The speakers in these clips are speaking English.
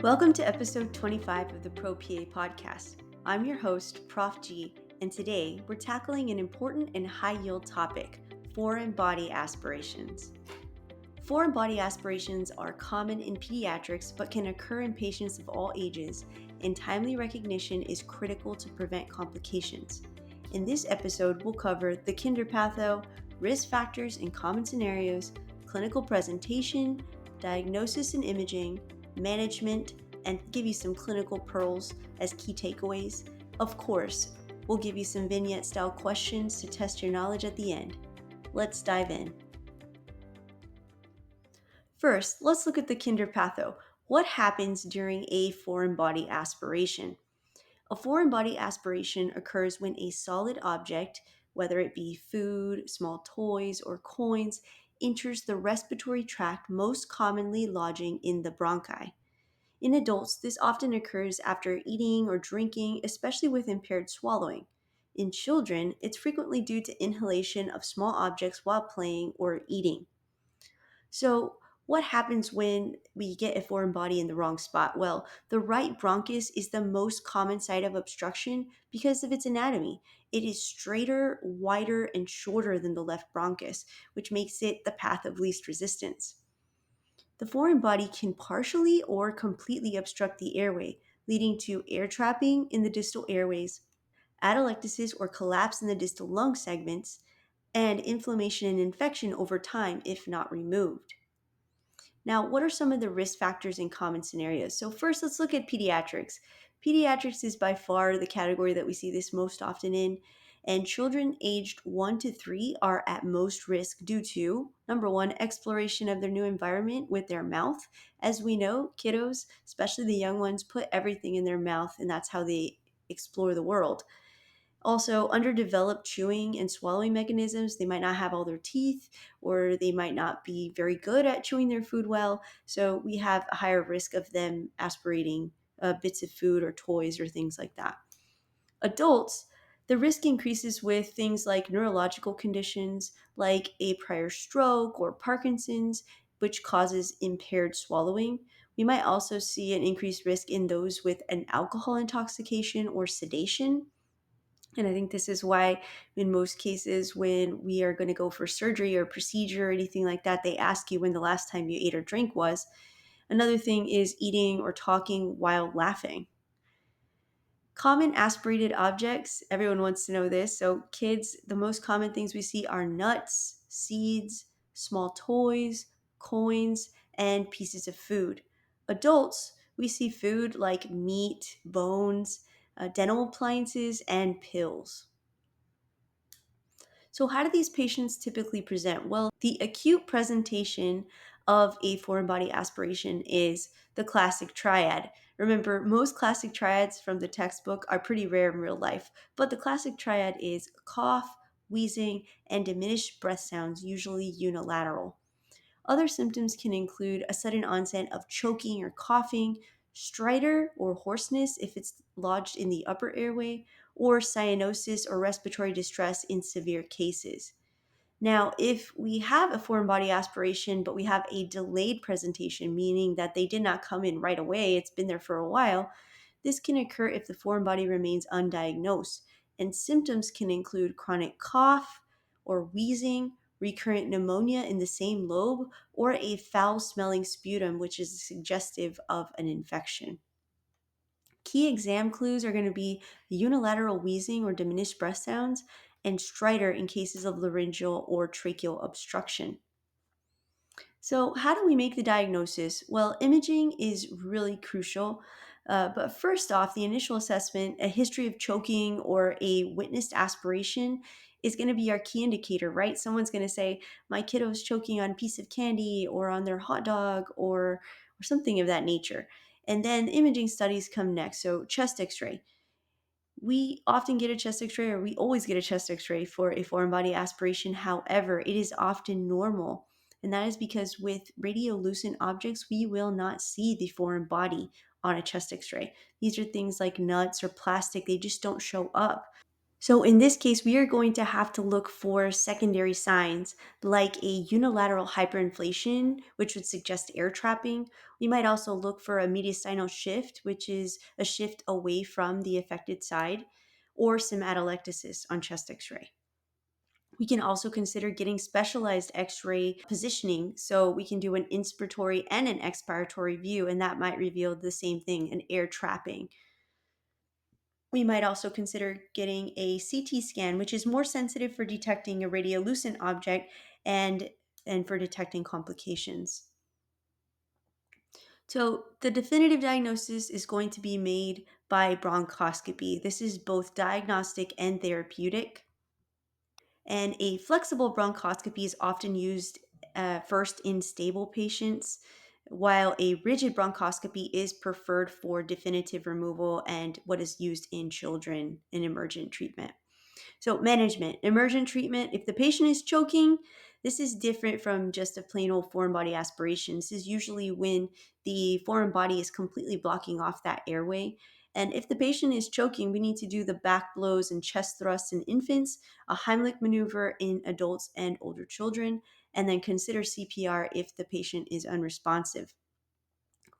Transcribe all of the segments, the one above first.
Welcome to episode 25 of the Pro PA podcast. I'm your host, Prof G, and today we're tackling an important and high-yield topic, foreign body aspirations. Foreign body aspirations are common in pediatrics but can occur in patients of all ages, and timely recognition is critical to prevent complications. In this episode, we'll cover the kinder patho, risk factors and common scenarios, clinical presentation, diagnosis and imaging, management, and give you some clinical pearls as key takeaways. Of course, we'll give you some vignette-style questions to test your knowledge at the end. Let's dive in. First, let's look at the kinder patho. What happens during a foreign body aspiration? A foreign body aspiration occurs when a solid object, whether it be food, small toys, or coins, enters the respiratory tract, most commonly lodging in the bronchi. In adults, this often occurs after eating or drinking, especially with impaired swallowing. In children, it's frequently due to inhalation of small objects while playing or eating. So, what happens when we get a foreign body in the wrong spot? Well, the right bronchus is the most common site of obstruction because of its anatomy. It is straighter, wider, and shorter than the left bronchus, which makes it the path of least resistance. The foreign body can partially or completely obstruct the airway, leading to air trapping in the distal airways, atelectasis or collapse in the distal lung segments, and inflammation and infection over time if not removed. Now, what are some of the risk factors in common scenarios? So first, let's look at pediatrics. Pediatrics is by far the category that we see this most often in, and children aged 1 to 3 are at most risk due to, number one, exploration of their new environment with their mouth. As we know, kiddos, especially the young ones, put everything in their mouth, and that's how they explore the world. Also, underdeveloped chewing and swallowing mechanisms. They might not have all their teeth, or they might not be very good at chewing their food well. So we have a higher risk of them aspirating bits of food or toys or things like that. Adults, the risk increases with things like neurological conditions like a prior stroke or Parkinson's, which causes impaired swallowing. We might also see an increased risk in those with an alcohol intoxication or sedation. And I think this is why, in most cases, when we are going to go for surgery or procedure or anything like that, they ask you when the last time you ate or drank was. Another thing is eating or talking while laughing. Common aspirated objects, everyone wants to know this. So, kids, the most common things we see are nuts, seeds, small toys, coins, and pieces of food. Adults, we see food like meat, bones, dental appliances, and pills. So, how do these patients typically present? Well, the acute presentation of a foreign body aspiration is the classic triad. Remember, most classic triads from the textbook are pretty rare in real life, but the classic triad is cough, wheezing, and diminished breath sounds, usually unilateral. Other symptoms can include a sudden onset of choking or coughing, stridor or hoarseness if it's lodged in the upper airway, or cyanosis or respiratory distress in severe cases. Now, if we have a foreign body aspiration, but we have a delayed presentation, meaning that they did not come in right away, it's been there for a while, this can occur if the foreign body remains undiagnosed. And symptoms can include chronic cough or wheezing, recurrent pneumonia in the same lobe, or a foul smelling sputum, which is suggestive of an infection. Key exam clues are going to be unilateral wheezing or diminished breath sounds, and stridor in cases of laryngeal or tracheal obstruction. So, how do we make the diagnosis? Well, imaging is really crucial. But first off, the initial assessment, a history of choking or a witnessed aspiration is going to be our key indicator, right? Someone's going to say, my kiddo's choking on a piece of candy or on their hot dog or something of that nature. And then imaging studies come next. So, chest x ray. We often get a chest x ray, or we always get a chest x ray for a foreign body aspiration. However, it is often normal. And that is because with radiolucent objects, we will not see the foreign body on a chest x ray. These are things like nuts or plastic, they just don't show up. So in this case, we are going to have to look for secondary signs like a unilateral hyperinflation, which would suggest air trapping. We might also look for a mediastinal shift, which is a shift away from the affected side, or some atelectasis on chest x-ray. We can also consider getting specialized x-ray positioning, so we can do an inspiratory and an expiratory view, and that might reveal the same thing, an air trapping. We might also consider getting a CT scan, which is more sensitive for detecting a radiolucent object and for detecting complications. So, the definitive diagnosis is going to be made by bronchoscopy. This is both diagnostic and therapeutic. And a flexible bronchoscopy is often used first in stable patients, while a rigid bronchoscopy is preferred for definitive removal and what is used in children in emergent treatment. So, management, emergent treatment. If the patient is choking, this is different from just a plain old foreign body aspiration. This is usually when the foreign body is completely blocking off that airway. And if the patient is choking, we need to do the back blows and chest thrusts in infants, a Heimlich maneuver in adults and older children, and then consider CPR if the patient is unresponsive.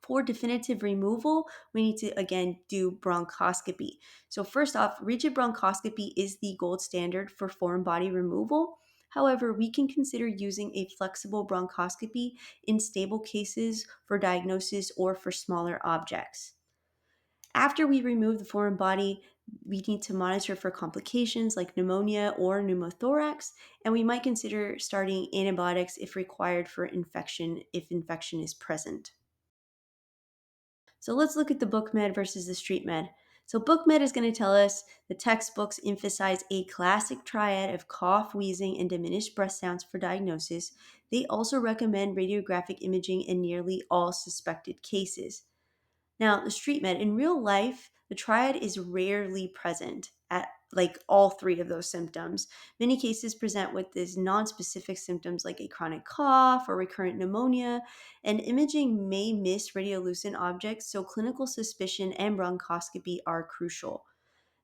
For definitive removal, we need to again do bronchoscopy. So, first off, rigid bronchoscopy is the gold standard for foreign body removal. However, we can consider using a flexible bronchoscopy in stable cases for diagnosis or for smaller objects. After we remove the foreign body, we need to monitor for complications like pneumonia or pneumothorax, and we might consider starting antibiotics if required for infection if infection is present. So let's look at the book med versus the street med. So book med is going to tell us the textbooks emphasize a classic triad of cough, wheezing, and diminished breath sounds for diagnosis. They also recommend radiographic imaging in nearly all suspected cases. Now, the street med, in real life, the triad is rarely present at like all three of those symptoms. Many cases present with these non-specific symptoms like a chronic cough or recurrent pneumonia, and imaging may miss radiolucent objects, so clinical suspicion and bronchoscopy are crucial.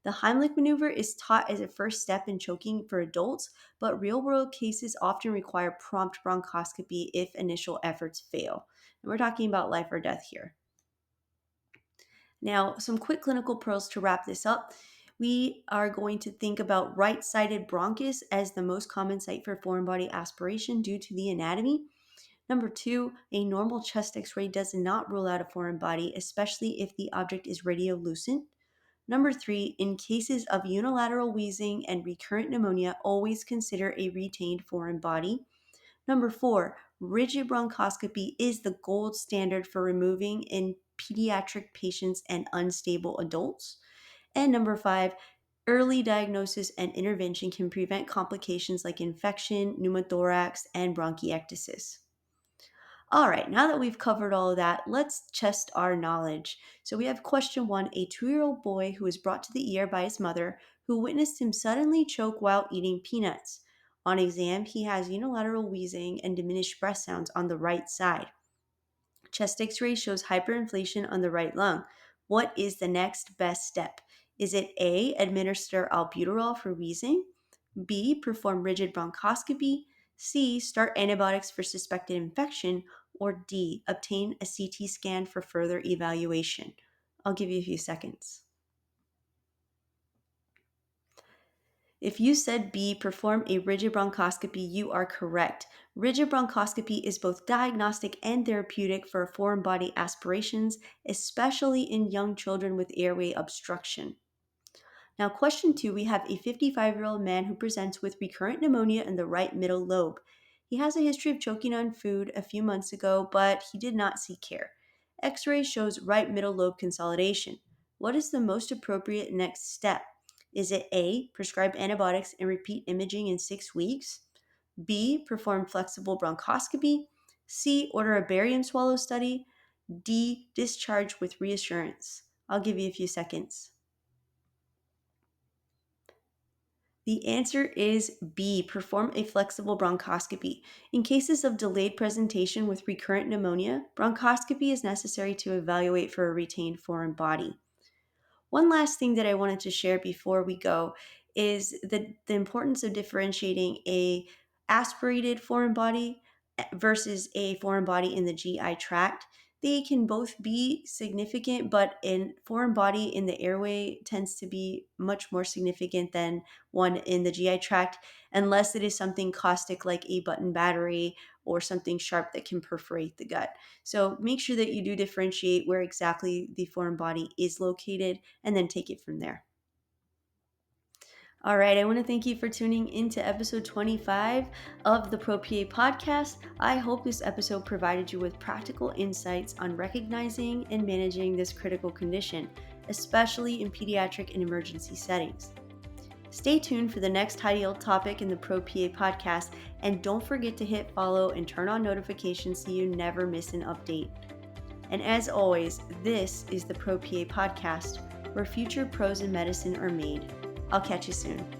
The Heimlich maneuver is taught as a first step in choking for adults, but real world cases often require prompt bronchoscopy if initial efforts fail. And we're talking about life or death here. Now, some quick clinical pearls to wrap this up. We are going to think about right-sided bronchus as the most common site for foreign body aspiration due to the anatomy. Number two, a normal chest x-ray does not rule out a foreign body, especially if the object is radiolucent. Number three, in cases of unilateral wheezing and recurrent pneumonia, always consider a retained foreign body. Number four, rigid bronchoscopy is the gold standard for removing in pediatric patients and unstable adults. And number five, early diagnosis and intervention can prevent complications like infection, pneumothorax, and bronchiectasis. All right, now that we've covered all of that, let's test our knowledge. So we have question one, a 2-year-old boy who was brought to the ER by his mother who witnessed him suddenly choke while eating peanuts. On exam, he has unilateral wheezing and diminished breath sounds on the right side. Chest x-ray shows hyperinflation on the right lung. What is the next best step? Is it A, administer albuterol for wheezing? B, perform rigid bronchoscopy? C, start antibiotics for suspected infection? Or D, obtain a CT scan for further evaluation? I'll give you a few seconds. If you said B, perform a rigid bronchoscopy, you are correct. Rigid bronchoscopy is both diagnostic and therapeutic for foreign body aspirations, especially in young children with airway obstruction. Now, question two, we have a 55-year-old man who presents with recurrent pneumonia in the right middle lobe. He has a history of choking on food a few months ago, but he did not seek care. X-ray shows right middle lobe consolidation. What is the most appropriate next step? Is it A, prescribe antibiotics and repeat imaging in 6 weeks? B, perform flexible bronchoscopy? C, order a barium swallow study? D, discharge with reassurance? I'll give you a few seconds. The answer is B, perform a flexible bronchoscopy. In cases of delayed presentation with recurrent pneumonia, bronchoscopy is necessary to evaluate for a retained foreign body. One last thing that I wanted to share before we go is the importance of differentiating a aspirated foreign body versus a foreign body in the GI tract. They can both be significant, but in foreign body in the airway tends to be much more significant than one in the GI tract, unless it is something caustic like a button battery or something sharp that can perforate the gut. So make sure that you do differentiate where exactly the foreign body is located and then take it from there. All right, I want to thank you for tuning into episode 25 of the ProPA podcast. I hope this episode provided you with practical insights on recognizing and managing this critical condition, especially in pediatric and emergency settings. Stay tuned for the next ideal topic in the ProPA podcast, and don't forget to hit follow and turn on notifications so you never miss an update. And as always, this is the ProPA podcast, where future pros in medicine are made. I'll catch you soon.